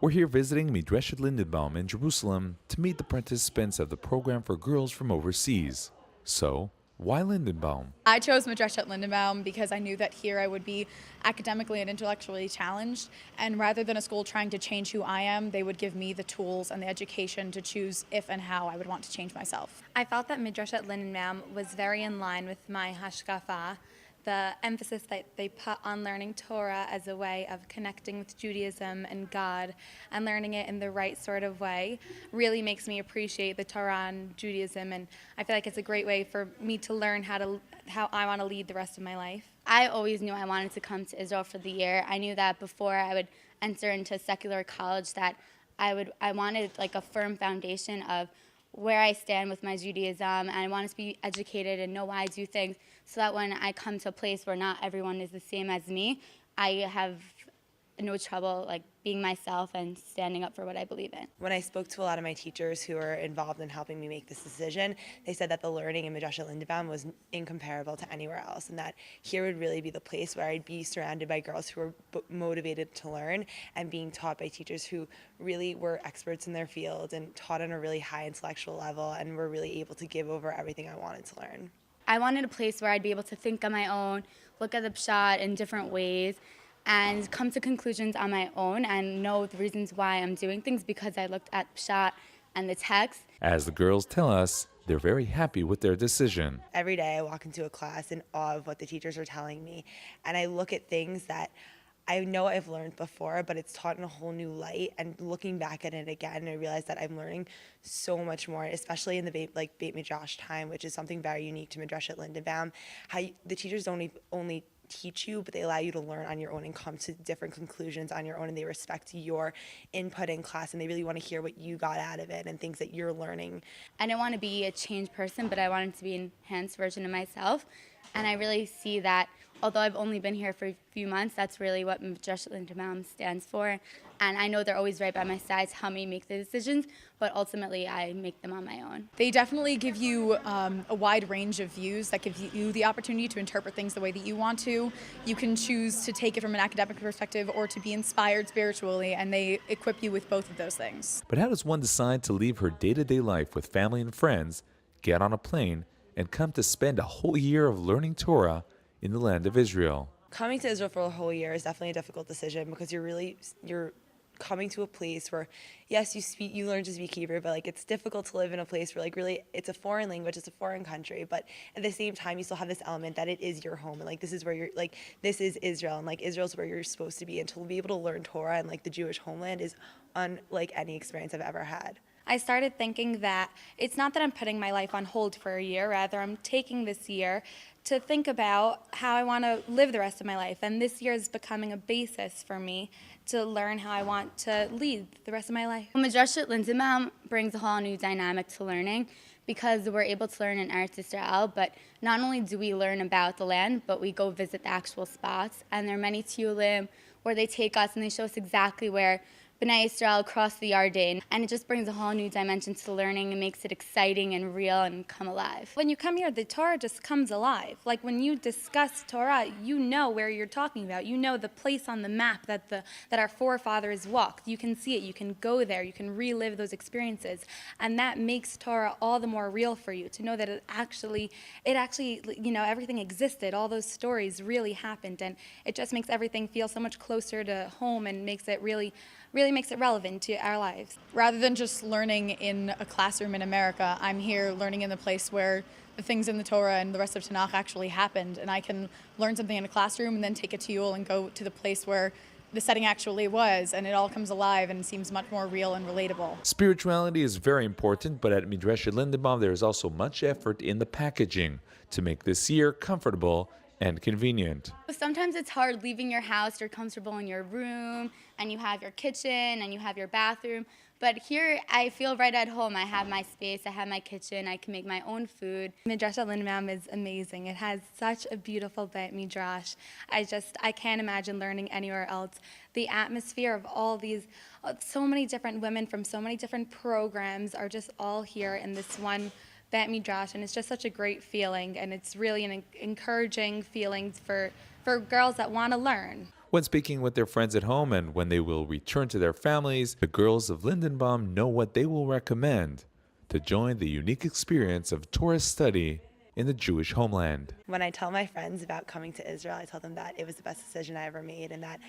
We're here visiting Midreshet Lindenbaum in Jerusalem to meet the participants of the program for girls from overseas. So, why Lindenbaum? I chose Madreshet Lindenbaum because I knew that here I would be academically and intellectually challenged, and rather than a school trying to change who I am, they would give me the tools and the education to choose if and how I would want to change myself. I felt that Midrashat Lindenbaum was very in line with my hashkafa, the emphasis that they put on learning Torah as a way of connecting with Judaism and God and learning it in the right sort of way really makes me appreciate the Torah and Judaism, and I feel like it's a great way for me to learn how I want to lead the rest of my life. I always knew I wanted to come to Israel for the year. I knew that before I would enter into secular college that I wanted like a firm foundation of where I stand with my Judaism, and I wanted to be educated and know why I do things so that when I come to a place where not everyone is the same as me, I have no trouble like being myself and standing up for what I believe in. When I spoke to a lot of my teachers who were involved in helping me make this decision, they said that the learning in Midrashet Lindenbaum was incomparable to anywhere else, and that here would really be the place where I'd be surrounded by girls who were motivated to learn and being taught by teachers who really were experts in their field and taught on a really high intellectual level and were really able to give over everything I wanted to learn. I wanted a place where I'd be able to think on my own, look at the pshat in different ways, and come to conclusions on my own and know the reasons why I'm doing things because I looked at pshat and the text. As the girls tell us, they're very happy with their decision. Every day I walk into a class in awe of what the teachers are telling me, and I look at things that I know I've learned before, but it's taught in a whole new light. And looking back at it again, I realize that I'm learning so much more, especially in the Beit Midrash time, which is something very unique to Midrashet Lindenbaum. The teachers don't only teach you, but they allow you to learn on your own and come to different conclusions on your own, and they respect your input in class, and they really want to hear what you got out of it and things that you're learning. I didn't want to be a changed person, but I wanted to be an enhanced version of myself. And I really see that, although I've only been here for a few months, that's really what Midrashet Lindenbaum stands for. And I know they're always right by my side to help me make the decisions, but ultimately I make them on my own. They definitely give you a wide range of views that gives you the opportunity to interpret things the way that you want to. You can choose to take it from an academic perspective or to be inspired spiritually, and they equip you with both of those things. But how does one decide to leave her day-to-day life with family and friends, get on a plane, and come to spend a whole year of learning Torah in the land of Israel? Coming to Israel for a whole year is definitely a difficult decision because you're coming to a place where, yes, you learn to speak Hebrew, but like it's difficult to live in a place where like really it's a foreign language, it's a foreign country, but at the same time you still have this element that it is your home, and like this is where you're like this is Israel, and like Israel's where you're supposed to be, and to be able to learn Torah and like the Jewish homeland is unlike any experience I've ever had. I started thinking that it's not that I'm putting my life on hold for a year, rather I'm taking this year to think about how I want to live the rest of my life. And this year is becoming a basis for me to learn how I want to lead the rest of my life. Midrashet Lindenbaum brings a whole new dynamic to learning because we're able to learn in Eretz Yisrael, but not only do we learn about the land, but we go visit the actual spots. And there are many tiyulim where they take us and they show us exactly where B'nai Yisrael crossed the Yarden, and it just brings a whole new dimension to learning and makes it exciting and real and come alive. When you come here, the Torah just comes alive. Like when you discuss Torah, you know where you're talking about. You know the place on the map that our forefathers walked. You can see it, you can go there, you can relive those experiences, and that makes Torah all the more real for you, to know that it actually, everything existed, all those stories really happened, and it just makes everything feel so much closer to home and makes it really makes it relevant to our lives. Rather than just learning in a classroom in America, I'm here learning in the place where the things in the Torah and the rest of Tanakh actually happened, and I can learn something in a classroom and then take a tiyul and go to the place where the setting actually was, and it all comes alive and seems much more real and relatable. Spirituality is very important, but at Midreshet Lindenbaum there is also much effort in the packaging to make this year comfortable and convenient. Sometimes it's hard leaving your house. You're comfortable in your room, and you have your kitchen, and you have your bathroom. But here, I feel right at home. I have my space, I have my kitchen, I can make my own food. Midrashet Lindenbaum is amazing. It has such a beautiful Beit Midrash. I can't imagine learning anywhere else. The atmosphere of all these, so many different women from so many different programs are just all here in this one Beit Midrash, and it's just such a great feeling, and it's really an encouraging feeling for girls that want to learn. When speaking with their friends at home and when they will return to their families, the girls of Lindenbaum know what they will recommend to join the unique experience of Torah study in the Jewish homeland. When I tell my friends about coming to Israel, I tell them that it was the best decision I ever made and that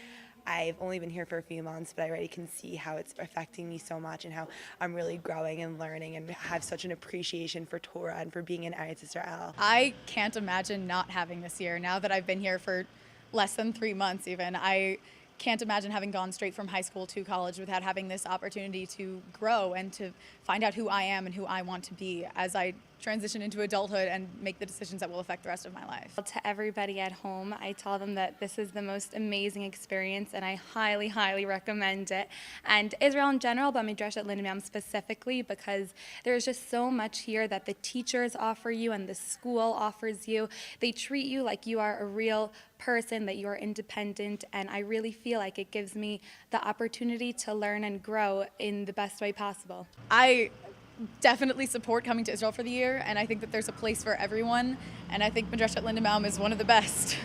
I've only been here for a few months, but I already can see how it's affecting me so much and how I'm really growing and learning and have such an appreciation for Torah and for being in Eretz Israel. I can't imagine not having this year now that I've been here for less than 3 months even. I can't imagine having gone straight from high school to college without having this opportunity to grow and to find out who I am and who I want to be as I transition into adulthood and make the decisions that will affect the rest of my life. To everybody at home, I tell them that this is the most amazing experience and I highly, highly recommend it. And Israel in general, but Midrashat Lindenbaum specifically, because there's just so much here that the teachers offer you and the school offers you. They treat you like you are a real person, that you are independent, and I really feel like it gives me the opportunity to learn and grow in the best way possible. I definitely support coming to Israel for the year, and I think that there's a place for everyone, and I think Midrashat Lindenbaum is one of the best.